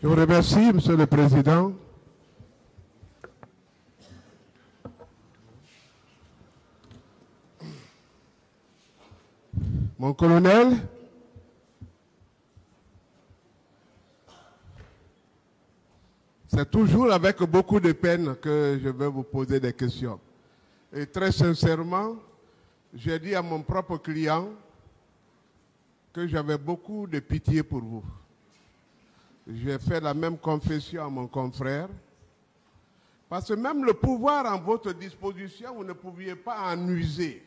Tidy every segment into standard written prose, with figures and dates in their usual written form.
Je vous remercie, Monsieur le Président. Mon colonel, c'est toujours avec beaucoup de peine que je vais vous poser des questions. Et très sincèrement, j'ai dit à mon propre client que j'avais beaucoup de pitié pour vous. J'ai fait la même confession à mon confrère. Parce que même le pouvoir en votre disposition, vous ne pouviez pas en user.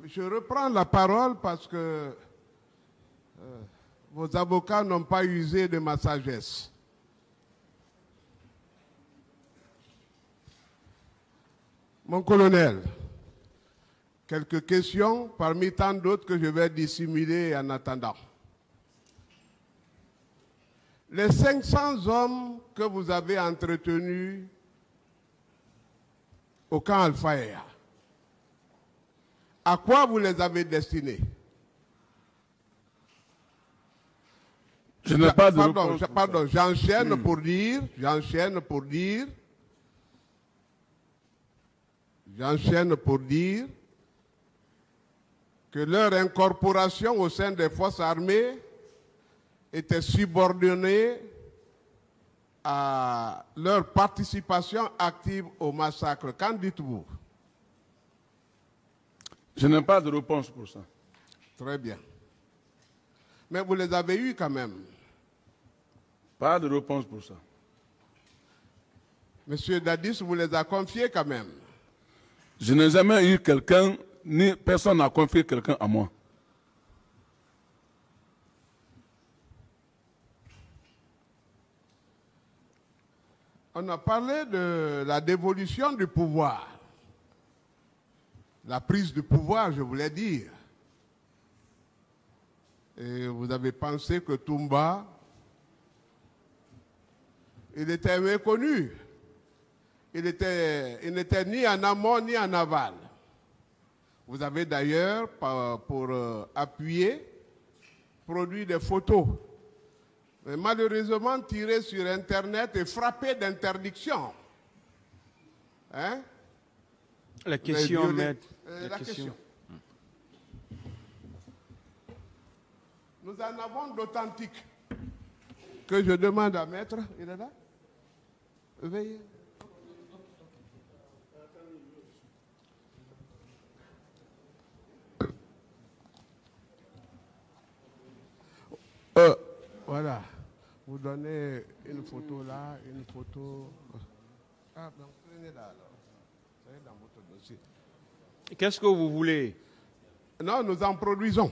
Je reprends la parole parce que vos avocats n'ont pas usé de ma sagesse. Mon colonel, quelques questions parmi tant d'autres que je vais dissimuler en attendant. Les 500 hommes que vous avez entretenus au camp Al-Fayha, à quoi vous les avez destinés? Je n'ai pas de Pardon, j'enchaîne pour dire que leur incorporation au sein des forces armées était subordonnée à leur participation active au massacre. Qu'en dites-vous? Je n'ai pas de réponse pour ça. Très bien. Mais vous les avez eus quand même. Pas de réponse pour ça. Monsieur Dadis vous les a confiés quand même. Je n'ai jamais eu quelqu'un, ni personne n'a confié quelqu'un à moi. On a parlé de la dévolution du pouvoir. La prise du pouvoir, je voulais dire. Et vous avez pensé que Toumba, il était méconnu. Il n'était ni en amont ni en aval. Vous avez d'ailleurs, pour appuyer, produit des photos. Mais malheureusement tirées sur Internet et frappées d'interdiction. Hein? La question, maître. La question. Nous en avons d'authentiques que je demande à maître. Il est là? Veuillez. Voilà. Vous donnez une photo là, une photo. Ah, ben, prenez là alors. Vous dans votre dossier. Qu'est-ce que vous voulez? Non, nous en produisons.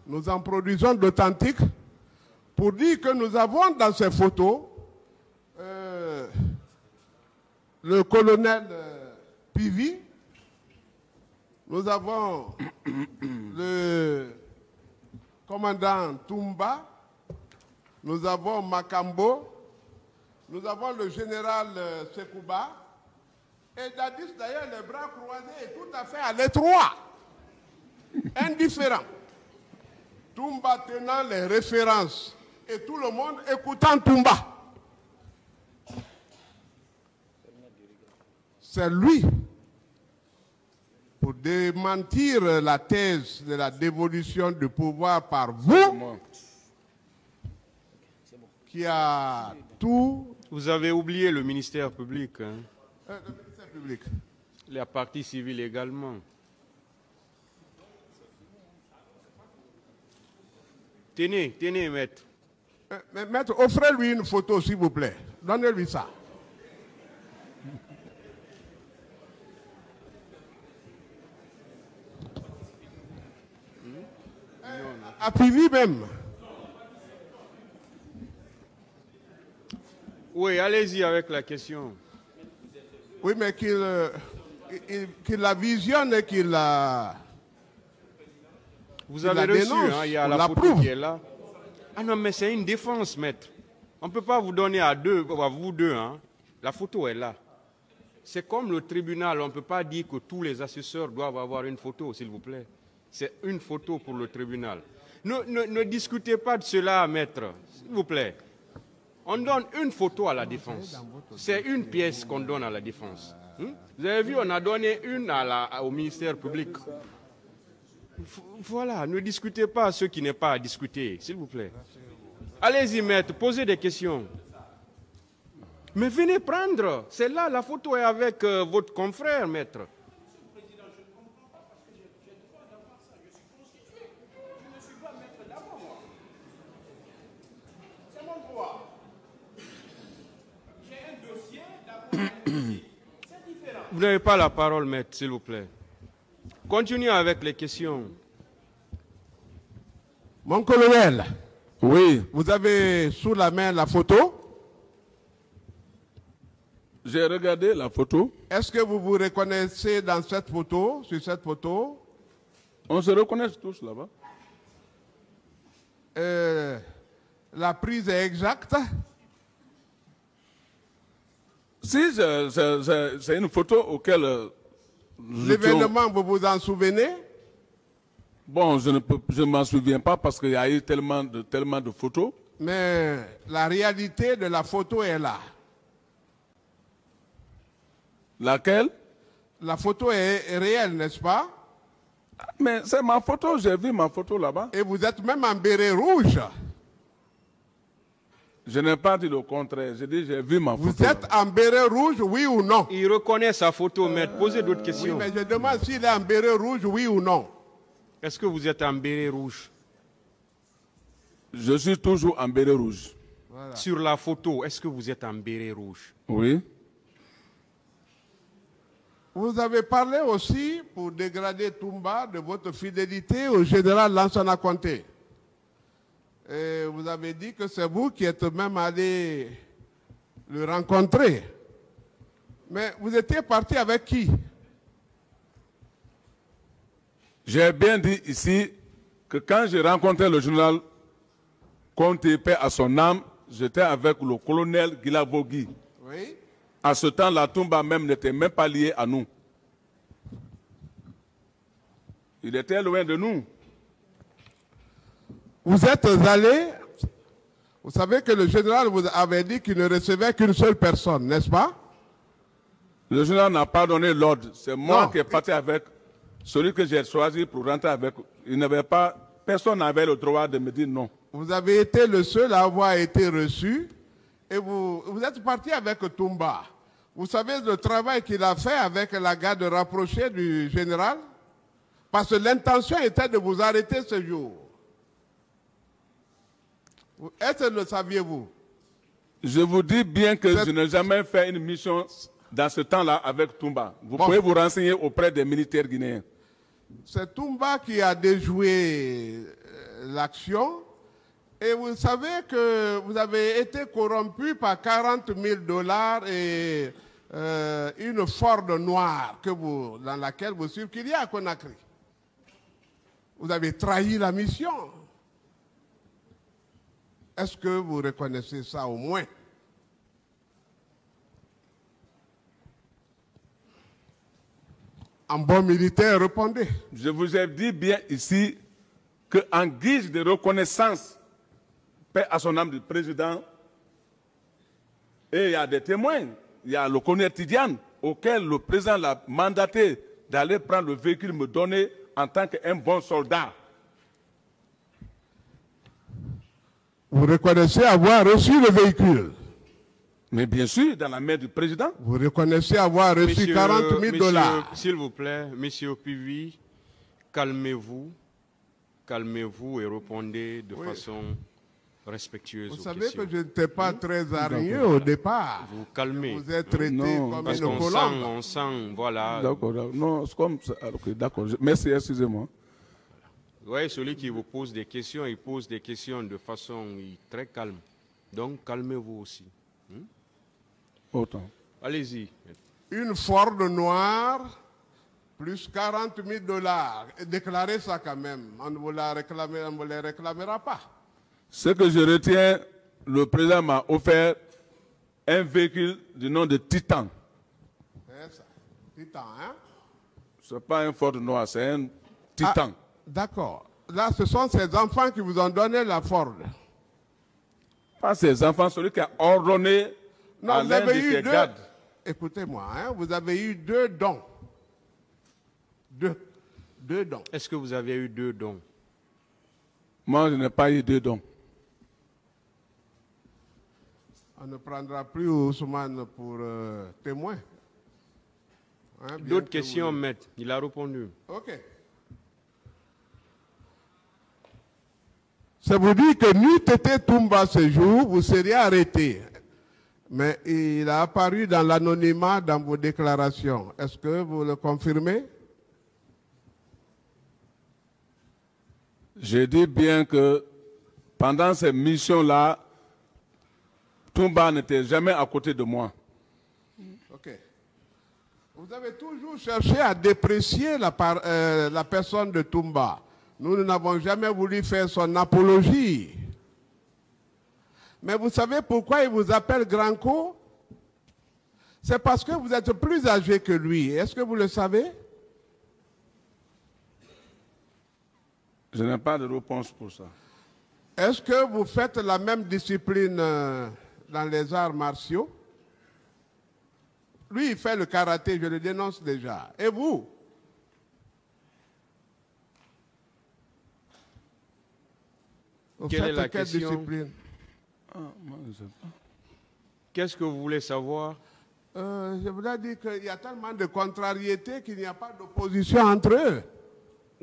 Nous en produisons d'authentiques pour dire que nous avons dans ces photos le colonel Pivi, nous avons le commandant Toumba, nous avons Makambo, nous avons le général Sekouba, et Dadis d'ailleurs les bras croisés et tout à fait à l'étroit, indifférent. Toumba tenant les références et tout le monde écoutant Toumba. C'est lui, pour démentir la thèse de la dévolution du pouvoir par vous, qui a tout... Vous avez oublié le ministère public. Hein? Le ministère public. La partie civile également. Tenez, tenez, maître. Maître, offrez-lui une photo, s'il vous plaît. Donnez-lui ça. À Pivi même. Oui, allez-y avec la question. Oui, mais qu'il la visionne et qu'il la... Vous avez reçu, hein, il y a la photo qui est là. Ah non, mais c'est une défense, maître. On ne peut pas vous donner à vous deux. Hein. La photo est là. C'est comme le tribunal, on ne peut pas dire que tous les assesseurs doivent avoir une photo, s'il vous plaît. C'est une photo pour le tribunal. Ne discutez pas de cela, maître, s'il vous plaît. On donne une photo à la défense. C'est une pièce qu'on donne à la défense. Vous avez vu, on a donné une au ministère public. Voilà, ne discutez pas ce qui n'est pas à discuter, s'il vous plaît. Allez-y, maître, posez des questions. Mais venez prendre. C'est là, la photo est avec votre confrère, maître. Vous n'avez pas la parole, maître, s'il vous plaît. Continuez avec les questions. Mon colonel, Oui, vous avez sous la main la photo. j'ai regardé la photo. Est-ce que vous vous reconnaissez dans cette photo, sur cette photo? On se reconnaît tous là-bas. La prise est exacte? Si, c'est une photo auquel... L'événement, vous vous en souvenez? Bon, je ne m'en souviens pas parce qu'il y a eu tellement de photos. Mais la réalité de la photo est là. Laquelle? La photo est réelle, n'est-ce pas? Mais c'est ma photo, j'ai vu ma photo là-bas. Et vous êtes même en béret rouge. Je n'ai pas dit le contraire, j'ai dit j'ai vu ma photo. Vous êtes en béret rouge, oui ou non? Il reconnaît sa photo, maître. Posez d'autres Oui, questions. mais je demande s'il est en béret rouge, oui ou non? Est-ce que vous êtes en béret rouge? Je suis toujours en béret rouge. Voilà. Sur la photo, est-ce que vous êtes en béret rouge? Oui. Vous avez parlé aussi, pour dégrader Toumba, de votre fidélité au général Lansana Conté. Et vous avez dit que c'est vous qui êtes même allé le rencontrer. Mais vous étiez parti avec qui? J'ai bien dit ici que quand j'ai rencontré le général Conté, paix à son âme, j'étais avec le colonel Guilavogui. Oui. À ce temps, la Toumba même n'était même pas liée à nous. Il était loin de nous. Vous êtes allé, vous savez que le général vous avait dit qu'il ne recevait qu'une seule personne, n'est-ce pas? Le général n'a pas donné l'ordre. C'est moi Non. qui est parti avec celui que j'ai choisi pour rentrer avec. Il n'avait pas, personne n'avait le droit de me dire non. Vous avez été le seul à avoir été reçu et vous êtes parti avec Toumba. Vous savez le travail qu'il a fait avec la garde rapprochée du général? Parce que l'intention était de vous arrêter ce jour. Est-ce que le saviez-vous? Je vous dis bien que je n'ai jamais fait une mission dans ce temps-là avec Toumba. Vous Bon. pouvez vous renseigner auprès des militaires guinéens. C'est Toumba qui a déjoué l'action. Et vous savez que vous avez été corrompu par 40 000 $ et une Ford noire dans laquelle vous circuliez à Conakry. Vous avez trahi la mission. Est-ce que vous reconnaissez ça au moins? En bon militaire, répondez. Je vous ai dit bien ici qu'en guise de reconnaissance, paix à son âme du président, et il y a des témoins, il y a le colonel Tidiane, auquel le président l'a mandaté d'aller prendre le véhicule, me donner en tant qu'un bon soldat. Vous reconnaissez avoir reçu le véhicule? Mais bien sûr, dans la main du président. Vous reconnaissez avoir reçu 40 000 $. S'il vous plaît, monsieur Pivi, calmez-vous. Calmez-vous et répondez de façon respectueuse aux questions. Vous savez que je n'étais pas très hargneux au départ. Vous calmez. Vous êtes traité comme parce une qu'on colombe. on sent, voilà. D'accord, non, c'est comme ça. Okay, d'accord, merci, excusez-moi. Vous voyez, celui qui vous pose des questions, il pose des questions de façon très calme. Donc, calmez-vous aussi. Autant. Allez-y. Une Ford noire, plus 40 000 $. Déclarez ça quand même. On ne vous les réclamera pas. Ce que je retiens, le président m'a offert un véhicule du nom de Titan. C'est ça. Titan, hein? Ce n'est pas un Ford noir, c'est un Titan. D'accord. Là, ce sont ces enfants qui vous ont donné la Ford. Pas ces enfants, celui qui a ordonné Non, à vous l'un avez de eu ses deux. gardes. Écoutez-moi, hein, vous avez eu 2 dons. Deux dons. Est-ce que vous avez eu 2 dons? Moi, je n'ai pas eu 2 dons. On ne prendra plus Ousmane pour témoin. Hein, bien D'autres que questions, vous- maître? Il a répondu. Ok. Ça vous dit que n'eût été Toumba ce jour, vous seriez arrêté. Mais il a apparu dans l'anonymat dans vos déclarations. Est-ce que vous le confirmez? Je dis bien que pendant ces missions-là, Toumba n'était jamais à côté de moi. Ok. Vous avez toujours cherché à déprécier la personne de Toumba. Nous n'avons jamais voulu faire son apologie. Mais vous savez pourquoi il vous appelle Granco? C'est parce que vous êtes plus âgé que lui. Est-ce que vous le savez? Je n'ai pas de réponse pour ça. Est-ce que vous faites la même discipline dans les arts martiaux? Lui, il fait le karaté, je le dénonce déjà. Et vous? Vous Quelle est faites la quelle question? discipline? Ah, moi, je ne sais pas. Qu'est-ce que vous voulez savoir? Je voudrais dire qu'il y a tellement de contrariétés qu'il n'y a pas d'opposition entre eux.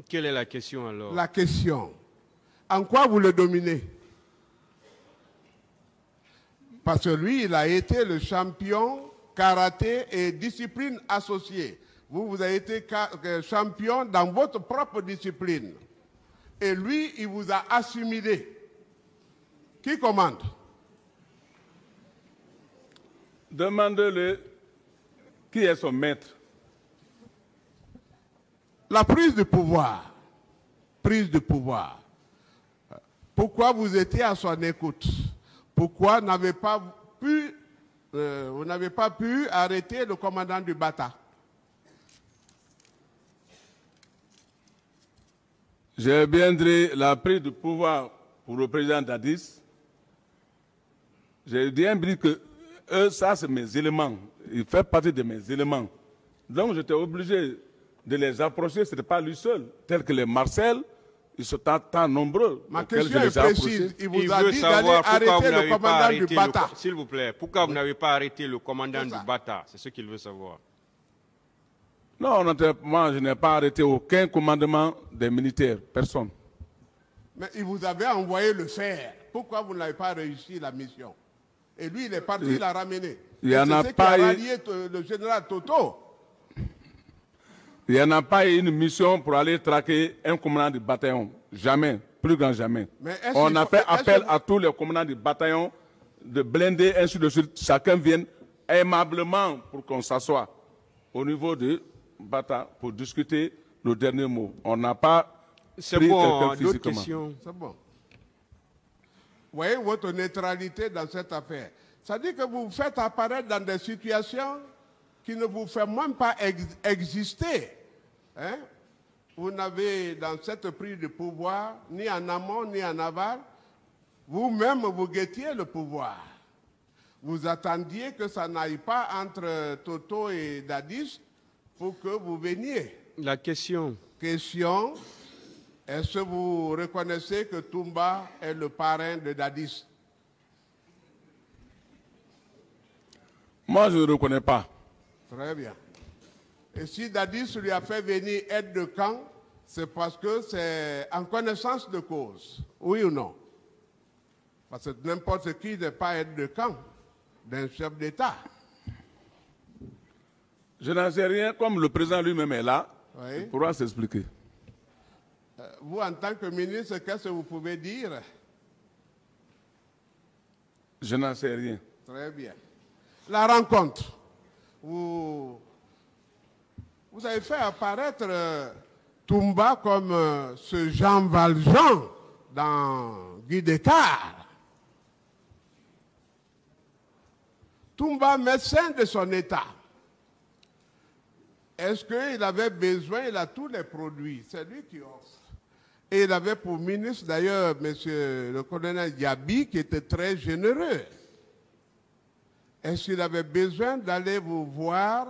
Quelle est la question alors? La question, en quoi vous le dominez? Parce que lui, il a été le champion karaté et discipline associée. Vous avez été champion dans votre propre discipline. Et lui, il vous a assimilé. Qui commande? Demandez-le qui est son maître. La prise de pouvoir. Prise de pouvoir. Pourquoi vous étiez à son écoute? Pourquoi vous n'avez pas pu arrêter le commandant du Bata? J'ai bien dit la prise de pouvoir pour le président Dadis. J'ai bien dit que ça, c'est mes éléments. Il fait partie de mes éléments. Donc, j'étais obligé de les approcher. Ce n'était pas lui seul. Tels que les Marcel, ils sont tant nombreux. Ma auxquels question je est les ai précise. approchés. Il vous Il a veut dit d'aller savoir pourquoi vous arrêter le n'avez pas commandant du arrêté Bata. S'il vous plaît, pourquoi vous n'avez pas arrêté le commandant C'est du ça. Bata? C'est ce qu'il veut savoir. Non, moi, je n'ai pas arrêté aucun commandement des militaires. Personne. Mais il vous avait envoyé le faire. Pourquoi vous n'avez pas réussi la mission? Et lui, il est parti la ramener. Il y en a C'est ce qui pas a eu- rallié le général Toto. Il n'y en a pas eu une mission pour aller traquer un commandant du bataillon. Jamais. Plus grand jamais. Mais est-ce On qu'il a faut- fait est-ce appel que- à tous les commandants du bataillon de blinder, ainsi de suite. Chacun vienne aimablement pour qu'on s'assoie au niveau du Bata pour discuter le dernier mot. On n'a pas C'est pris bon, quelqu'un d'autres physiquement. questions? C'est bon. Vous voyez votre neutralité dans cette affaire. Ça dit que vous vous faites apparaître dans des situations qui ne vous font même pas exister. Hein? Vous n'avez dans cette prise de pouvoir, ni en amont, ni en aval, vous-même vous guettiez le pouvoir. Vous attendiez que ça n'aille pas entre Toto et Dadis pour que vous veniez. La question. Question, est-ce que vous reconnaissez que Toumba est le parrain de Dadis? Moi, je ne le reconnais pas. Très bien. Et si Dadis lui a fait venir aide de camp, c'est parce que c'est en connaissance de cause. Oui ou non? Parce que n'importe qui n'est pas aide de camp d'un chef d'État. Je n'en sais rien, comme le président lui-même est là, Oui. il pourra s'expliquer. Vous, en tant que ministre, qu'est-ce que vous pouvez dire? Je n'en sais rien. Très bien. La rencontre. Vous avez fait apparaître Toumba comme ce Jean Valjean dans Guy Descartes. Toumba, médecin de son état. Est-ce qu'il avait besoin? Il a tous les produits. C'est lui qui offre. Et il avait pour ministre d'ailleurs M. le colonel Diaby qui était très généreux. Est-ce qu'il avait besoin d'aller vous voir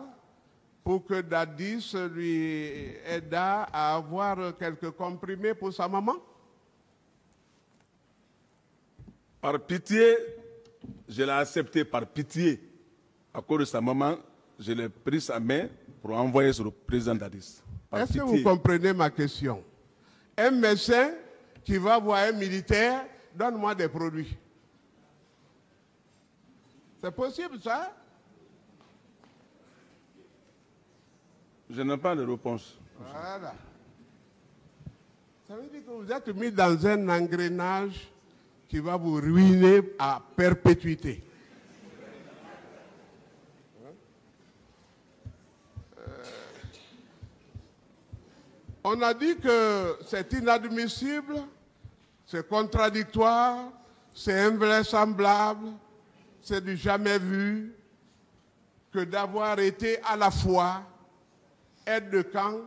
pour que Dadis lui aidât à avoir quelques comprimés pour sa maman? Par pitié, je l'ai accepté par pitié. À cause de sa maman, je l'ai pris sa main pour envoyer sur le président Dadis. Est-ce que vous comprenez ma question? Un médecin qui va voir un militaire, donne-moi des produits. C'est possible ça? Je n'ai pas de réponse. Voilà. Ça veut dire que vous êtes mis dans un engrenage qui va vous ruiner à perpétuité. On a dit que c'est inadmissible, c'est contradictoire, c'est invraisemblable, c'est du jamais vu que d'avoir été à la fois aide de camp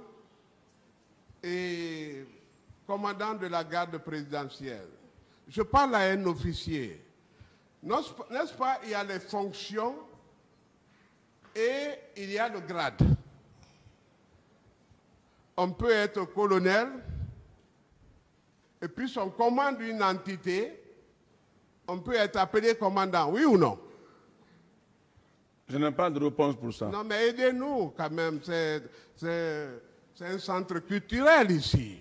et commandant de la garde présidentielle. Je parle à un officier. N'est-ce pas, il y a les fonctions et il y a le grade. On peut être colonel et puis on commande une entité, on peut être appelé commandant, oui ou non? Je n'ai pas de réponse pour ça. Non, mais aidez-nous quand même, c'est un centre culturel ici.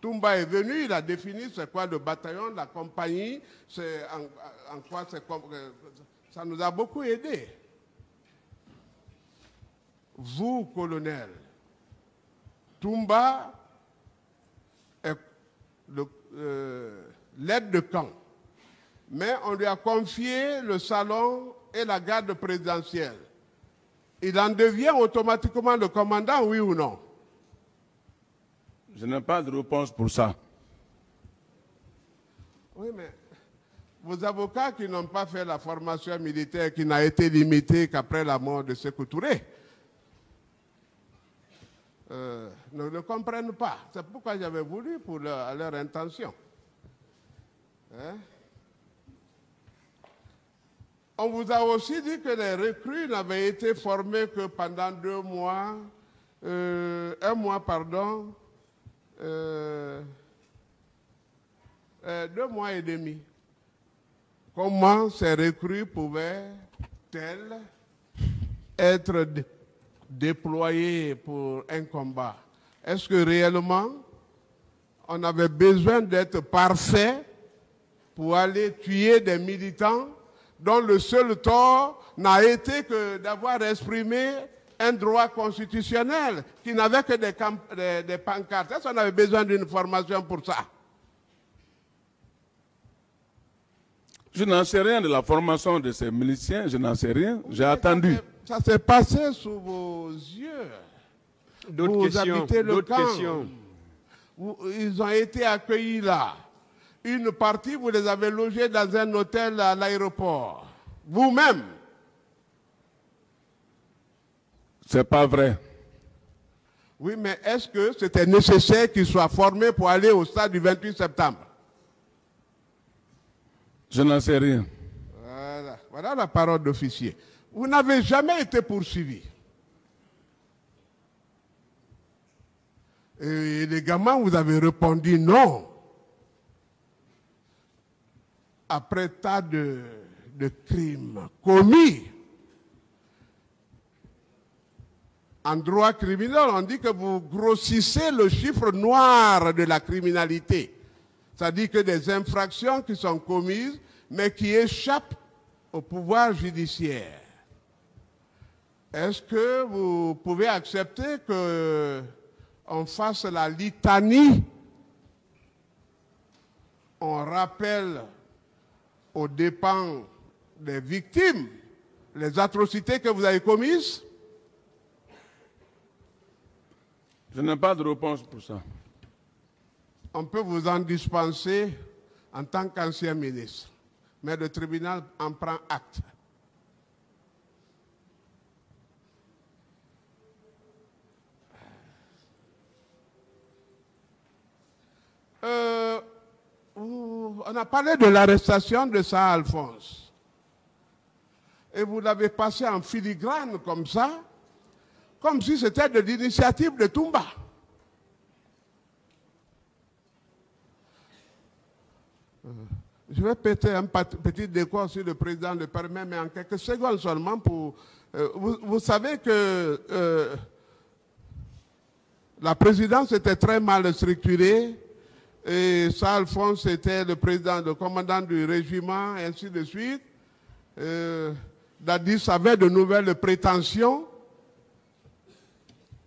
Toumba est venu, il a défini c'est quoi le bataillon, la compagnie, en quoi ça nous a beaucoup aidé. Vous, colonel, Toumba est l'aide de camp. Mais on lui a confié le salon et la garde présidentielle. Il en devient automatiquement le commandant, oui ou non? Je n'ai pas de réponse pour ça. Oui, mais vos avocats qui n'ont pas fait la formation militaire qui n'a été limitée qu'après la mort de Sékou Touré, ne le comprennent pas. C'est pourquoi j'avais voulu pour leur intention. Hein? On vous a aussi dit que les recrues n'avaient été formées que pendant 2 mois, 1 mois, pardon, 2 mois et demi. Comment ces recrues pouvaient-elles être déployées pour un combat? Est-ce que réellement on avait besoin d'être parfait pour aller tuer des militants dont le seul tort n'a été que d'avoir exprimé un droit constitutionnel, qui n'avait que des pancartes? Est-ce qu'on avait besoin d'une formation pour ça? Je n'en sais rien de la formation de ces miliciens, je n'en sais rien. J'ai attendu. Ça s'est passé sous vos yeux. D'autres questions. Ils ont été accueillis là. Une partie, vous les avez logés dans un hôtel à l'aéroport. Vous-même. C'est pas vrai. Oui, mais est-ce que c'était nécessaire qu'ils soient formés pour aller au stade du 28 septembre? Je n'en sais rien. Voilà la parole d'officier. Vous n'avez jamais été poursuivi. Et les gamins, vous avez répondu non. Après tas de crimes commis. En droit criminel, on dit que vous grossissez le chiffre noir de la criminalité. C'est-à-dire que des infractions qui sont commises, mais qui échappent au pouvoir judiciaire. Est-ce que vous pouvez accepter qu'on fasse la litanie? On rappelle aux dépens des victimes les atrocités que vous avez commises? Je n'ai pas de réponse pour ça. On peut vous en dispenser en tant qu'ancien ministre, mais le tribunal en prend acte. On a parlé de l'arrestation de Sir Alphonse. Et vous l'avez passé en filigrane comme ça, comme si c'était de l'initiative de Toumba. Je vais péter un petit décor si le président le permet, mais en quelques secondes seulement pour... vous savez que la présidence était très mal structurée et Sir Alphonse était le président, le commandant du régiment, et ainsi de suite. Dadis avait de nouvelles prétentions.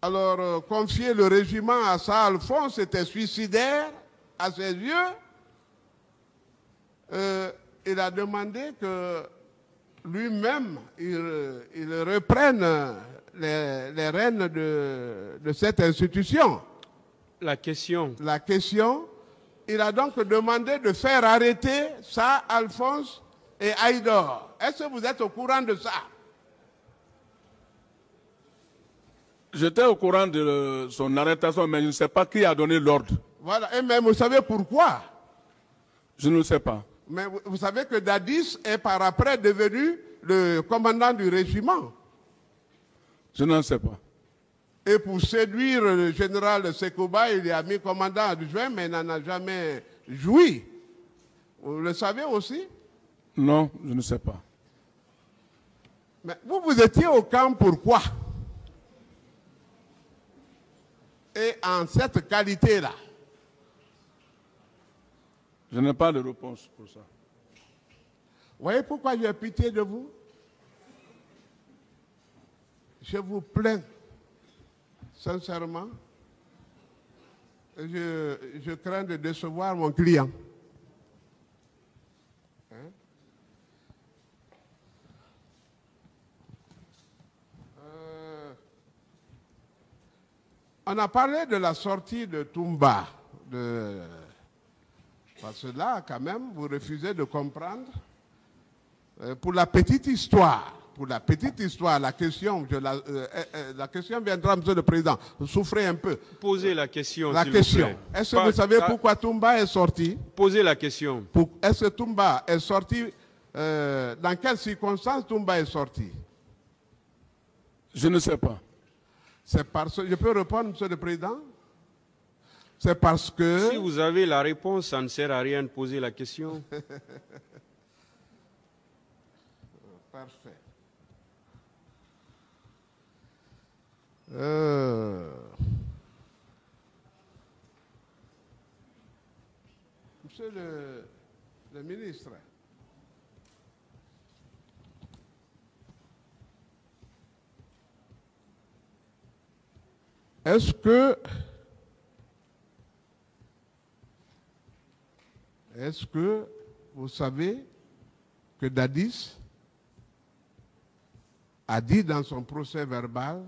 Alors, confier le régiment à Sir Alphonse était suicidaire à ses yeux. Il a demandé que lui-même, il reprenne les rênes de cette institution. La question, il a donc demandé de faire arrêter Sir Alphonse et Haïdar. Est-ce que vous êtes au courant de ça? J'étais au courant de son arrestation, mais je ne sais pas qui a donné l'ordre. Voilà, et même vous savez pourquoi? Je ne sais pas. Mais vous savez que Dadis est par après devenu le commandant du régiment. Je n'en sais pas. Et pour séduire le général Sekouba, il a mis commandant adjoint, mais il n'en a jamais joui. Vous le savez aussi? Non, je ne sais pas. Mais vous étiez au camp pourquoi? Et en cette qualité-là? Je n'ai pas de réponse pour ça. Vous voyez pourquoi j'ai pitié de vous? Je vous plains, sincèrement. Je crains de décevoir mon client. Hein? On a parlé de la sortie de Toumba. Parce que là, quand même, vous refusez de comprendre. Pour la petite histoire, la question viendra, Monsieur le Président. Vous souffrez un peu. posez la question. La question. Est-ce que vous savez pourquoi Toumba est sorti? Posez la question. Est-ce que Toumba est sorti? Dans quelles circonstances Toumba est sorti? Je ne sais pas. C'est parce que... Je peux répondre, Monsieur le Président? C'est parce que... Si vous avez la réponse, ça ne sert à rien de poser la question. Parfait. Monsieur le ministre, est-ce que vous savez que Dadis a dit dans son procès verbal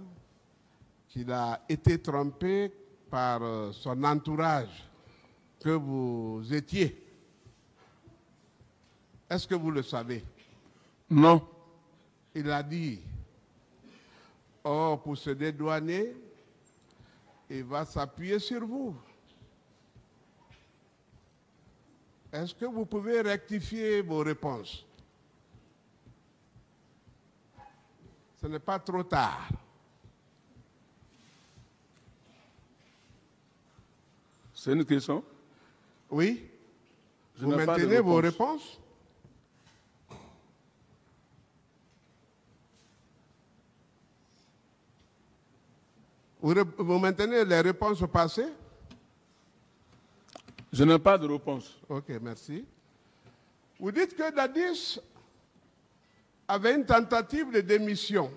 qu'il a été trompé par son entourage, que vous étiez? Est-ce que vous le savez? Non. Il a dit, pour se dédouaner, il va s'appuyer sur vous. Est-ce que vous pouvez rectifier vos réponses? Ce n'est pas trop tard. C'est une question? Oui? Je Vous n'ai pas de maintenez vos réponse. réponses? Vous maintenez les réponses passées? Je n'ai pas de réponse. Ok, merci. Vous dites que Dadis avait une tentative de démission,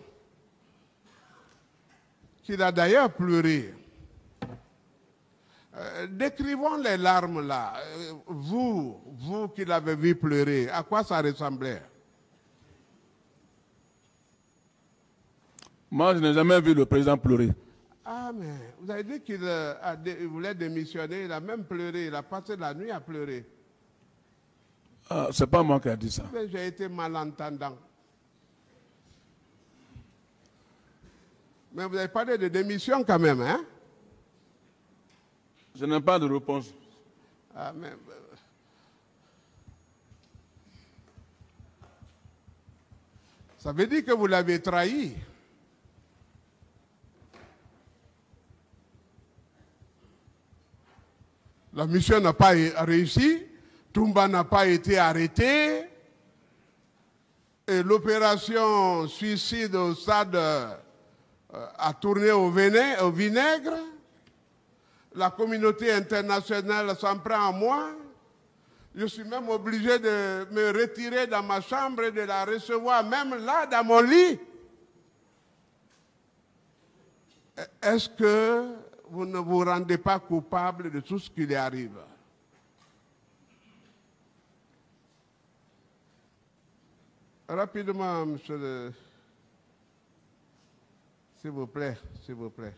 qu'il a d'ailleurs pleuré. Décrivons les larmes là. Vous qui l'avez vu pleurer, à quoi ça ressemblait? Moi, je n'ai jamais vu le président pleurer. Ah, mais vous avez dit qu'il voulait démissionner, il a même pleuré, il a passé la nuit à pleurer. Ah, c'est pas moi qui ai dit ça. J'ai été malentendant. Mais vous avez parlé de démission quand même, hein? Je n'ai pas de réponse. Ah, mais, Ça veut dire que vous l'avez trahi. La mission n'a pas réussi, Toumba n'a pas été arrêté, et l'opération suicide au stade a tourné au vinaigre. La communauté internationale s'en prend à moi. Je suis même obligé de me retirer dans ma chambre et de la recevoir, même là, dans mon lit. Est-ce que vous ne vous rendez pas coupable de tout ce qui lui arrive? Rapidement, monsieur le... S'il vous plaît, s'il vous plaît.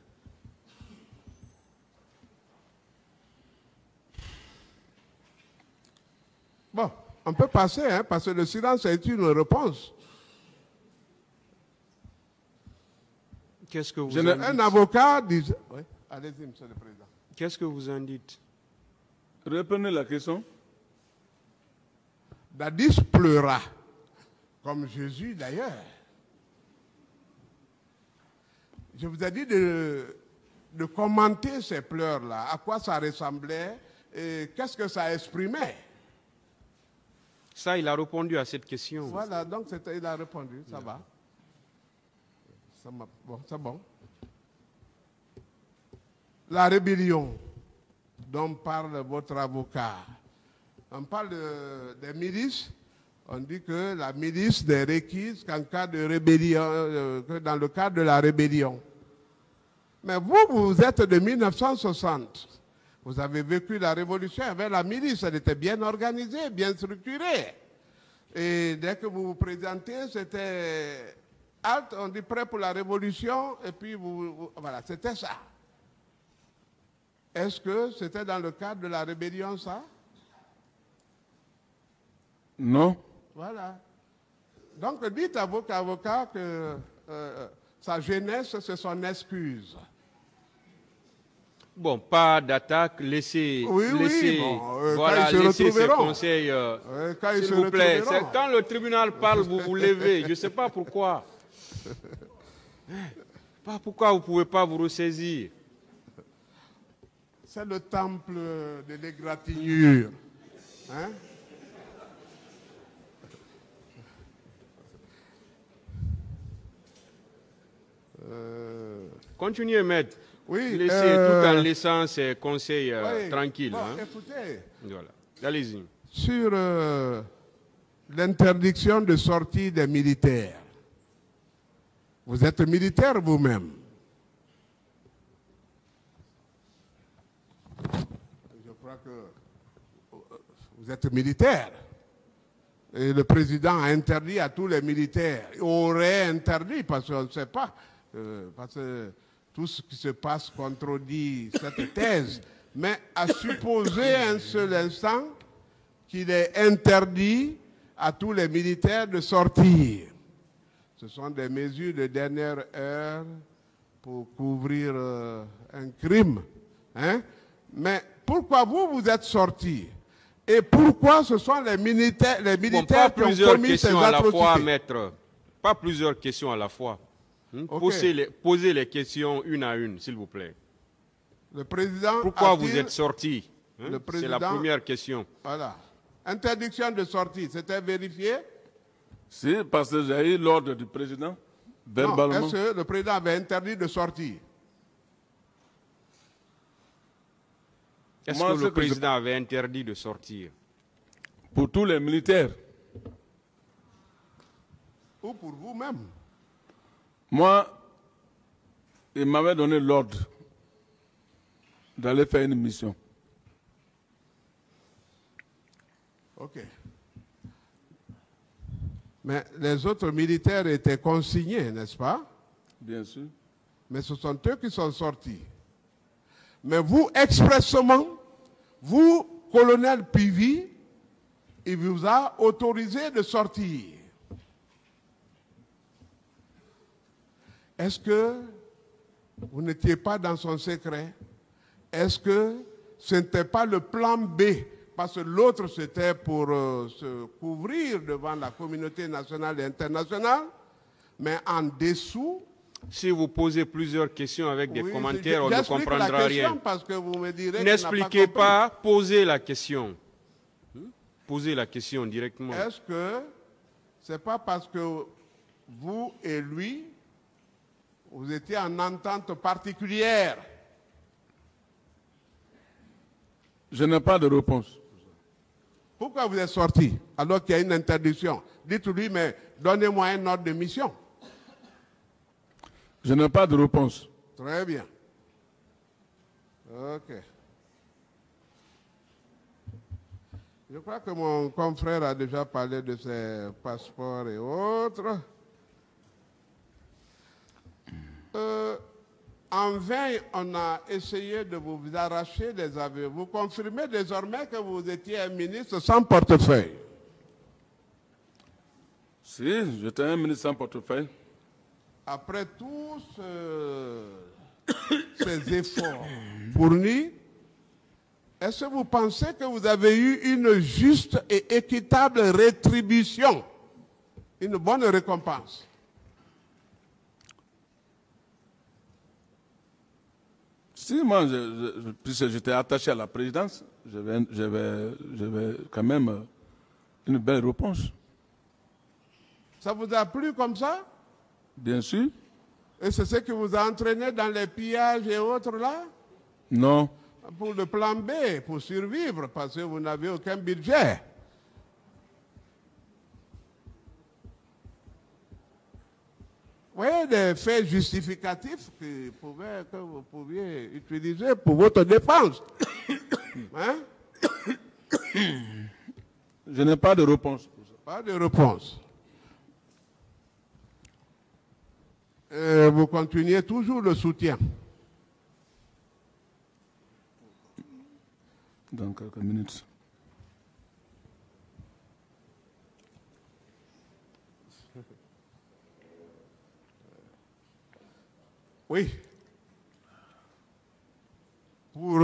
Bon, on peut passer, hein, parce que le silence est une réponse. Qu'est-ce que vous en dites? Un avocat dit... Oui, allez-y, monsieur le président. Qu'est-ce que vous en dites? Reprenez la question. Dadis pleura, comme Jésus d'ailleurs. Je vous ai dit de commenter ces pleurs-là, à quoi ça ressemblait et qu'est-ce que ça exprimait. Ça, il a répondu à cette question. Voilà, donc il a répondu, ça va. Bon, c'est bon. La rébellion dont parle votre avocat. On parle des milices. On dit que la milice n'est requise qu'en cas de rébellion, dans le cadre de la rébellion. Mais vous êtes de 1960. Vous avez vécu la révolution avec la milice. Elle était bien organisée, bien structurée. Et dès que vous vous présentez, c'était halte, on dit prêt pour la révolution, et puis voilà, c'était ça. Est-ce que c'était dans le cadre de la rébellion, ça? Non. Voilà. Donc dites à votre avocat que sa jeunesse, c'est son excuse. Bon, pas d'attaque, laissez, Oui, laissez, bon, voilà, laissez ces conseils, s'il vous plaît. Quand le tribunal parle, vous vous levez. Je ne sais pas pourquoi. Pas pourquoi vous ne pouvez pas vous ressaisir. C'est le temple de l'égratignure. Hein? Continuez, maître. Oui, laissez tout en laissant ces conseils tranquilles. Bon, hein? écoutez, Voilà. Allez-y. sur l'interdiction de sortie des militaires, vous êtes militaire vous-même. Je crois que vous êtes militaire. Et le président a interdit à tous les militaires. Il aurait interdit parce qu'on ne sait pas. Parce que tout ce qui se passe contredit cette thèse. Mais à supposer un seul instant qu'il est interdit à tous les militaires de sortir. Ce sont des mesures de dernière heure pour couvrir un crime. Hein? Mais pourquoi vous êtes sortis? Et pourquoi ce sont les militaires qui ont commis ces atrocités? Pas plusieurs questions à la fois, maître. Pas plusieurs questions à la fois. Okay. Posez les questions une à une, s'il vous plaît. Le président pourquoi vous êtes sortis? C'est la première question. Voilà. Interdiction de sortie, c'était vérifié? Si, parce que j'ai eu l'ordre du président, verbalement. Est-ce que le président avait interdit de sortir? Est-ce que le président avait interdit de sortir? Pour tous les militaires. Ou pour vous-même? Moi, il m'avait donné l'ordre d'aller faire une mission. Ok. Mais les autres militaires étaient consignés, n'est-ce pas? Bien sûr. Mais ce sont eux qui sont sortis. Mais vous, expressément, vous, colonel Pivi, il vous a autorisé de sortir. Est-ce que vous n'étiez pas dans son secret? Est-ce que ce n'était pas le plan B? Parce que l'autre, c'était pour se couvrir devant la communauté nationale et internationale. Mais en dessous... Si vous posez plusieurs questions avec des Oui, commentaires, on ne j'explique comprendra la question rien. parce que vous me direz N'expliquez pas, posez la question. Posez la question directement. Est-ce que c'est pas parce que vous et lui, vous étiez en entente particulière? Je n'ai pas de réponse. Pourquoi vous êtes sorti alors qu'il y a une interdiction? Dites-lui, mais donnez-moi un ordre de mission. Je n'ai pas de réponse. Très bien. OK. Je crois que mon confrère a déjà parlé de ses passeports et autres. En vain, on a essayé de vous arracher des aveux. Vous confirmez désormais que vous étiez un ministre sans portefeuille. Si, j'étais un ministre sans portefeuille. Après tous ces efforts fournis, est-ce que vous pensez que vous avez eu une juste et équitable rétribution, une bonne récompense? Si, moi, puisque j'étais attaché à la présidence, j'avais quand même une belle réponse. Ça vous a plu comme ça? Bien sûr. Et c'est ce qui vous a entraîné dans les pillages et autres là? Non. Pour le plan B, pour survivre, parce que vous n'avez aucun budget. Vous voyez des faits justificatifs que vous pouviez utiliser pour votre défense. Hein? Je n'ai pas de réponse pour ça. Pas de réponse. Vous continuez toujours le soutien. Dans quelques minutes. Oui. Pour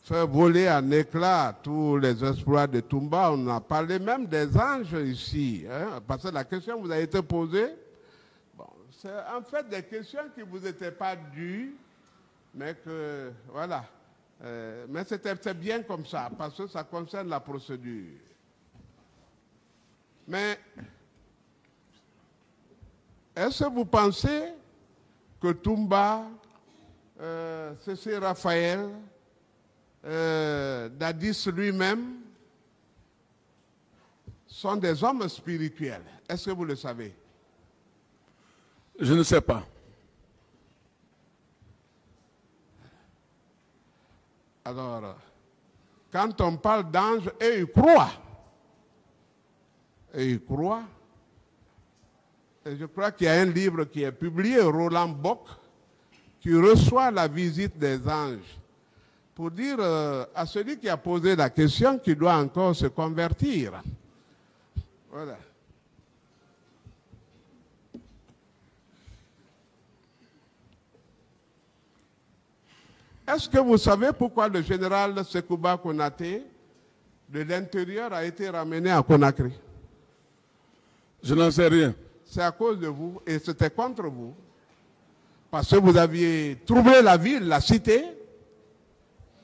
faire voler en éclat tous les exploits de Toumba, on a parlé même des anges ici. Hein, parce que la question vous a été posée. Bon, c'est en fait des questions qui ne vous étaient pas dues, mais que, voilà. Mais c'est bien comme ça, parce que ça concerne la procédure. Mais est-ce que vous pensez que Toumba, C.C. Raphaël, Dadis lui-même sont des hommes spirituels? Est-ce que vous le savez? Je ne sais pas. Alors, quand on parle d'anges, eux, ils croient. Et ils croient. Et je crois qu'il y a un livre qui est publié, Roland Bock, qui reçoit la visite des anges, pour dire à celui qui a posé la question qu'il doit encore se convertir. Voilà. Est-ce que vous savez pourquoi le général Sekouba Konaté de l'intérieur a été ramené à Conakry? Je n'en sais rien. C'est à cause de vous et c'était contre vous. Parce que vous aviez troublé la ville, la cité.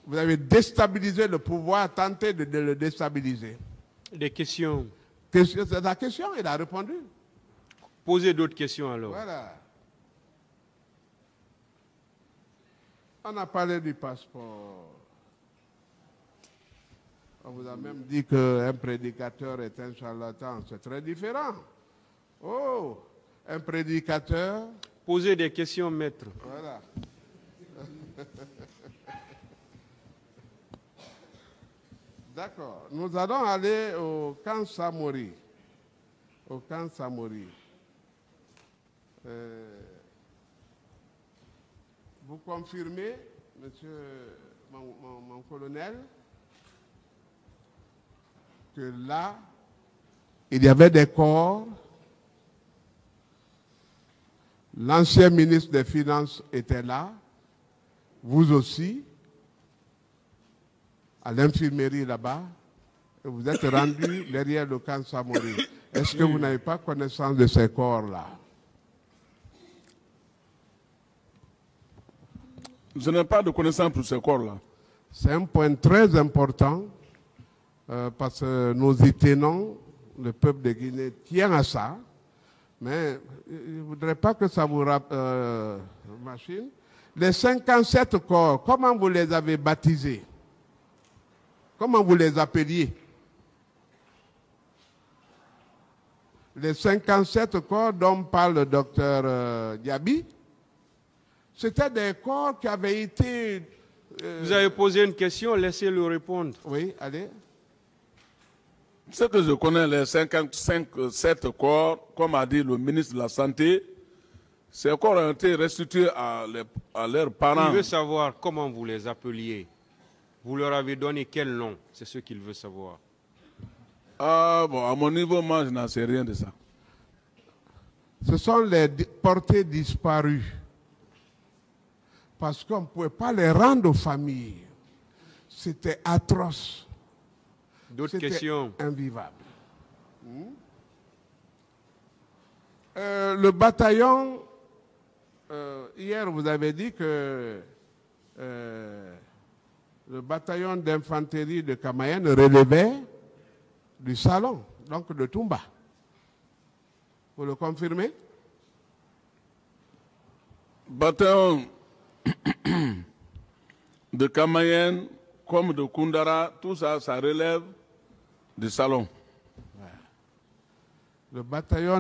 Vous avez déstabilisé le pouvoir, tenté de le déstabiliser. Des questions. C'est la question, il a répondu. Posez d'autres questions alors. Voilà. On a parlé du passeport. On vous a même dit qu'un prédicateur est un charlatan. C'est très différent. Oh, un prédicateur. Posez des questions, maître. Voilà. D'accord. Nous allons aller au camp Samori. Au camp Samori. Vous confirmez, monsieur mon colonel, que là, il y avait des corps. L'ancien ministre des Finances était là, vous aussi, à l'infirmerie là-bas, et vous êtes rendu derrière le camp Samori. Est-ce que vous n'avez pas connaissance de ces corps-là? Je n'ai pas de connaissance pour ces corps-là. C'est un point très important parce que nous y tenons, le peuple de Guinée tient à ça, mais je ne voudrais pas que ça vous machine. Les 57 corps, comment vous les avez baptisés? Comment vous les appeliez? Les 57 corps dont parle le docteur Diaby, c'était des corps qui avaient été... Vous avez posé une question, laissez-le répondre. Oui, allez. Ce que je connais, les 57 corps, comme a dit le ministre de la Santé, ces corps ont été restitués à leurs parents. Il veut savoir comment vous les appeliez. Vous leur avez donné quel nom? C'est ce qu'il veut savoir. Ah bon, à mon niveau, moi, je n'en sais rien de ça. Ce sont les portés disparus. Parce qu'on ne pouvait pas les rendre aux familles. C'était atroce. D'autres questions? Invivable. Le bataillon, hier vous avez dit que le bataillon d'infanterie de Camayen relevait du salon, donc de Toumba. Vous le confirmez? Bataillon de Camayen comme de Koundara, tout ça, ça relève du salon. Le bataillon